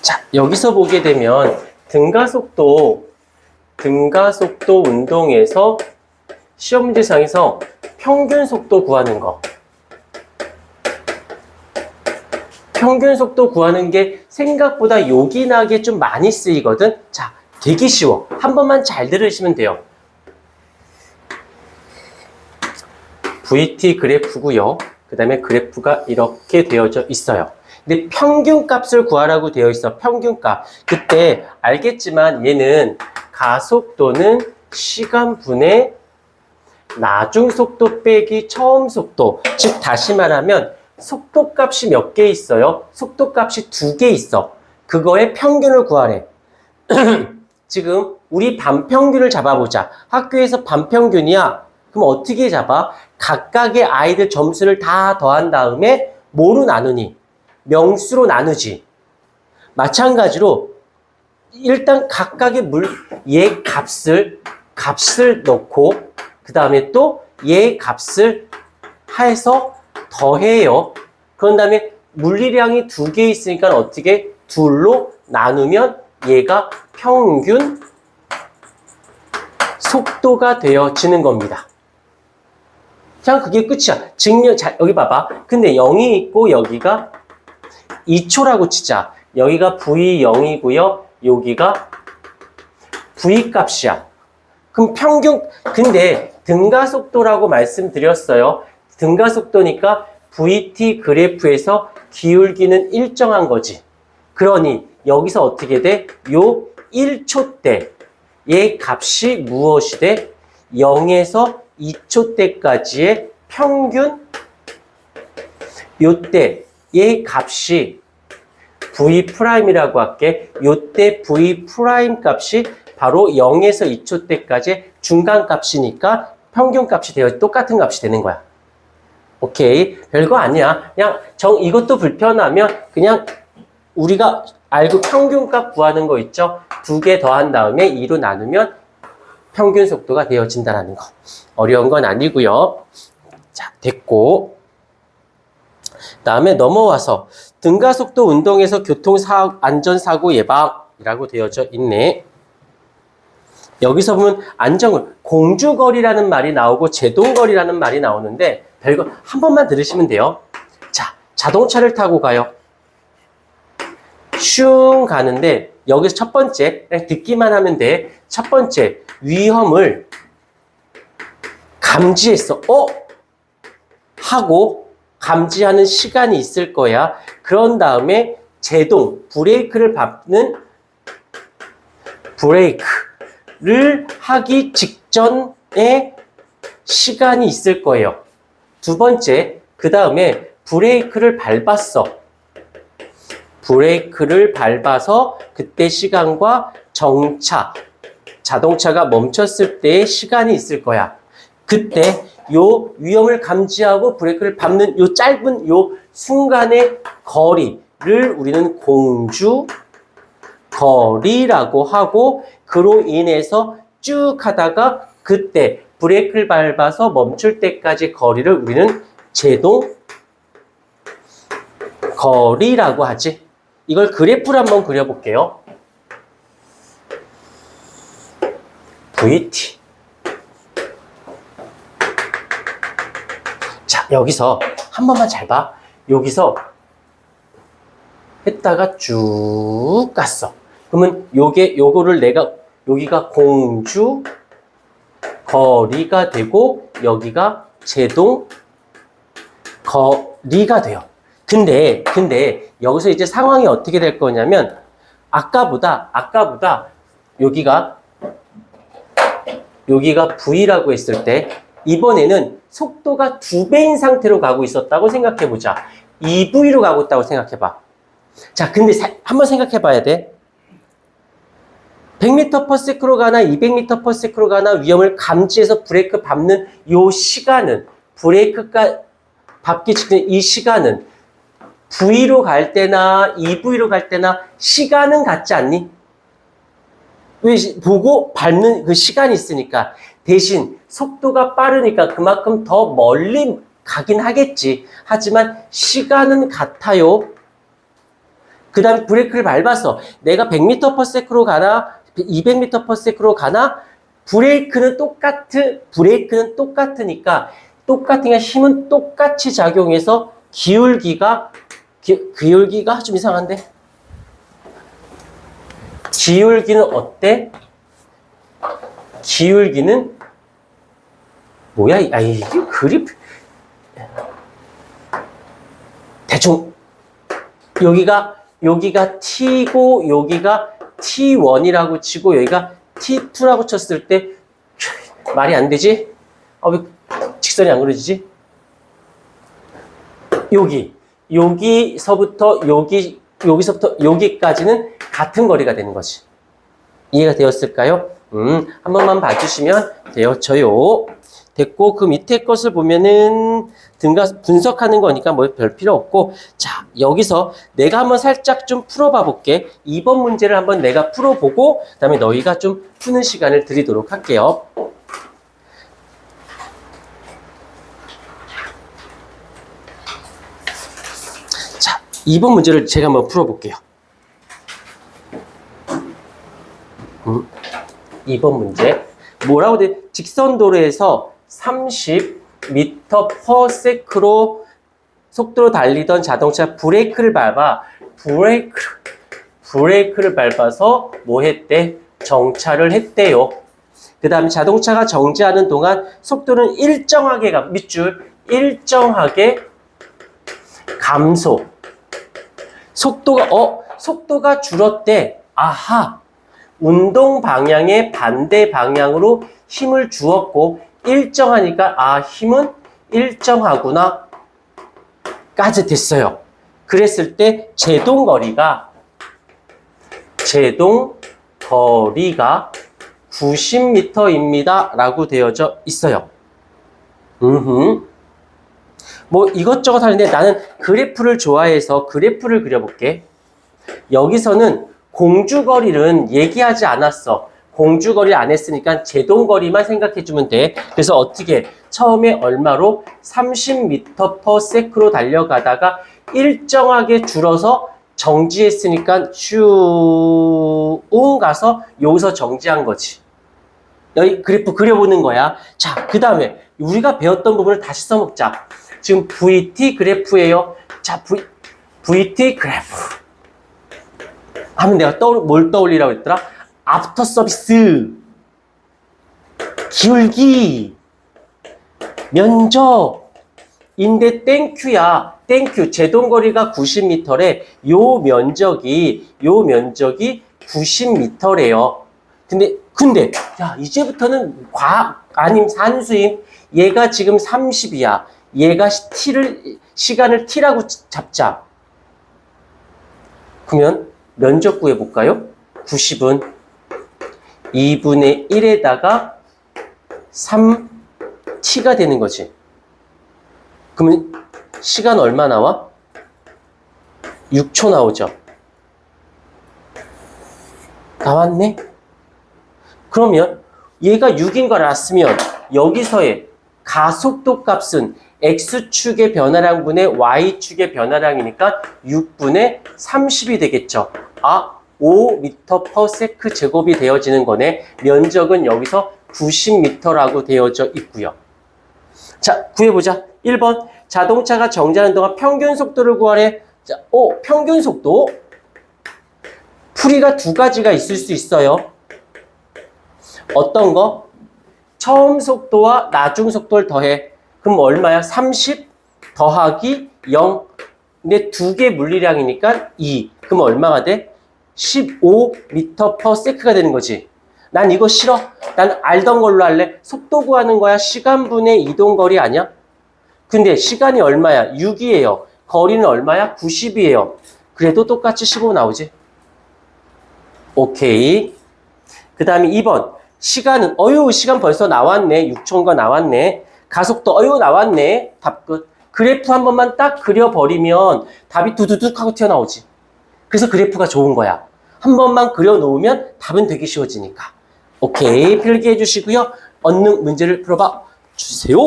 자, 여기서 보게 되면 등가속도 운동에서 시험 문제상에서 평균 속도 구하는 거. 평균 속도 구하는 게 생각보다 요긴하게 좀 많이 쓰이거든. 자, 되게 쉬워. 한 번만 잘 들으시면 돼요. VT 그래프고요. 그 다음에 그래프가 이렇게 되어져 있어요. 근데 평균값을 구하라고 되어 있어. 평균값. 그때 알겠지만 얘는 가속도는 시간분의 나중속도 빼기 처음속도. 즉 다시 말하면 속도값이 몇 개 있어요? 속도값이 2개 있어. 그거의 평균을 구하래. 지금 우리 반평균을 잡아보자. 학교에서 반평균이야. 그럼 어떻게 잡아? 각각의 아이들 점수를 다 더한 다음에 뭐로 나누니? 명수로 나누지. 마찬가지로 일단 각각의 얘 값을 넣고 그 다음에 또 얘 값을 해서 더해요. 그런 다음에 물리량이 2개 있으니까 어떻게? 둘로 나누면 얘가 평균 속도가 되어지는 겁니다. 그냥 그게 끝이야. 자, 여기 봐봐. 근데 0이 있고 여기가 2초라고 치자. 여기가 V0이고요. 여기가 V 값이야. 그럼 평균, 근데 등가속도라고 말씀드렸어요. 등가속도니까 VT 그래프에서 기울기는 일정한 거지. 그러니 여기서 어떻게 돼? 요 1초 때 얘 값이 무엇이 돼? 0에서 2초 때까지의 평균 요때 얘 값이 V'이라고 할게. 요때 V' 값이 바로 0에서 2초 때까지 중간 값이니까 평균 값이 똑같은 값이 되는 거야. 오케이. 별거 아니야. 그냥 이것도 불편하면 그냥 우리가 알고 평균값 구하는 거 있죠? 2개 더한 다음에 2로 나누면 평균 속도가 되어진다는 거. 어려운 건 아니고요. 자, 됐고. 다음에 넘어와서 등가속도 운동에서 안전사고 예방이라고 되어져 있네. 여기서 보면 안전거리, 공주거리라는 말이 나오고 제동거리라는 말이 나오는데 별거 한 번만 들으시면 돼요. 자, 자동차를 타고 가요. 슝 가는데 여기서 첫 번째, 그냥 듣기만 하면 돼. 첫 번째, 위험을 감지했어. 하고 감지하는 시간이 있을 거야. 그런 다음에 제동, 브레이크를 밟는 브레이크를 하기 직전에 시간이 있을 거예요. 두 번째, 그 다음에 브레이크를 밟았어. 브레이크를 밟아서 그때 시간과 자동차가 멈췄을 때의 시간이 있을 거야. 그때 요 위험을 감지하고 브레이크를 밟는 요 짧은 요 순간의 거리를 우리는 공주거리라고 하고, 그로 인해서 쭉 하다가 그때 브레이크를 밟아서 멈출 때까지 거리를 우리는 제동거리라고 하지. 이걸 그래프로 한번 그려볼게요. VT. 자, 여기서 한 번만 잘 봐. 여기서 했다가 쭉 갔어. 그러면 요거를 내가 여기가 공주 거리가 되고 여기가 제동 거리가 돼요. 근데 여기서 이제 상황이 어떻게 될 거냐면 아까보다 여기가 V라고 했을 때 이번에는 속도가 2배인 상태로 가고 있었다고 생각해 보자. 2V로 가고 있다고 생각해 봐. 자, 근데 한번 생각해 봐야 돼. 100m/s로 가나 200m/s로 가나 위험을 감지해서 브레이크 밟는 요 시간은, 브레이크가 밟기 직전 이 시간은 V로 갈 때나 2V로 갈 때나 시간은 같지 않니? 왜? 보고 밟는 그 시간이 있으니까. 대신 속도가 빠르니까 그만큼 더 멀리 가긴 하겠지. 하지만 시간은 같아요. 그 다음에 브레이크를 밟았어. 내가 100m/s로 가나 200m/s로 가나 브레이크는 똑같으니까 똑같으니까 힘은 똑같이 작용해서 기울기가 좀 이상한데? 기울기는 어때? 기울기는 뭐야? 아, 이게 그립 대충 여기가 T고 여기가 T1이라고 치고 여기가 T2라고 쳤을 때 말이 안 되지? 아, 왜 직선이 안 그려지지? 여기서부터 여기까지는 같은 거리가 되는 거지. 이해가 되었을까요? 한 번만 봐주시면 되어져요. 됐고, 그 밑에 것을 보면은 등가 분석하는 거니까 뭐 별 필요 없고, 자, 여기서 내가 한번 살짝 좀 풀어봐 볼게. 2번 문제를 한번 내가 풀어보고, 그 다음에 너희가 좀 푸는 시간을 드리도록 할게요. 자, 2번 문제를 제가 한번 풀어볼게요. 2번 문제. 뭐라고 돼? 직선 도로에서 30m/s로 속도로 달리던 자동차 브레이크를 밟아서 뭐 했대? 정차를 했대요. 그 다음에 자동차가 정지하는 동안 속도는 밑줄 일정하게 감소. 속도가 줄었대. 아하. 운동 방향의 반대 방향으로 힘을 주었고 일정하니까 힘은 일정하구나 까지 됐어요. 그랬을 때 제동거리가 90m입니다 라고 되어져 있어요. 뭐 이것저것 하는데 나는 그래프를 좋아해서 그래프를 그려볼게. 여기서는 공주거리는 얘기하지 않았어. 공주거리 안 했으니까 제동거리만 생각해주면 돼. 그래서 어떻게 처음에 얼마로 30m/s로 달려가다가 일정하게 줄어서 정지했으니까 슝 가서 여기서 정지한 거지. 여기 그래프 그려보는 거야. 자, 그 다음에 우리가 배웠던 부분을 다시 써먹자. 지금 VT 그래프예요. 자, VT 그래프 하면 내가 뭘 떠올리라고 했더라? 애프터 서비스, 기울기, 면적인데 땡큐야. 땡큐. 제동거리가 90m래. 요 면적이 90m래요. 근데 야, 이제부터는 산수임. 얘가 지금 30이야. 얘가 시간을 t라고 잡자. 그러면 면적 구해볼까요? 90은 2분의 1에다가 3t가 되는 거지. 그러면 시간 얼마 나와? 6초 나오죠. 나왔네? 그러면 얘가 6인 걸 알았으면 여기서의 가속도 값은 X축의 변화량분의 Y축의 변화량이니까 6분의 30이 되겠죠. 5m/s 제곱이 되어지는 거네. 면적은 여기서 90m라고 되어져 있고요. 자, 구해보자. 1번. 자동차가 정지하는 동안 평균 속도를 구하래. 자, 평균 속도. 풀이가 두 가지가 있을 수 있어요. 어떤 거? 처음 속도와 나중 속도를 더해. 그럼 얼마야? 30 더하기 0. 근데 두 개 물리량이니까 2. 그럼 얼마가 돼? 15m/s가 되는 거지. 난 이거 싫어. 난 알던 걸로 할래. 속도 구하는 거야. 시간분의 이동거리 아니야? 근데 시간이 얼마야? 6이에요. 거리는 얼마야? 90이에요. 그래도 똑같이 15 나오지. 오케이. 그 다음에 2번. 시간은 시간 벌써 나왔네. 6초인가 나왔네. 가속도 나왔네. 답 끝. 그래프 한 번만 딱 그려버리면 답이 두두둑 하고 튀어나오지. 그래서 그래프가 좋은 거야. 한 번만 그려놓으면 답은 되게 쉬워지니까. 오케이. 필기해 주시고요. 얻는 문제를 풀어봐 주세요.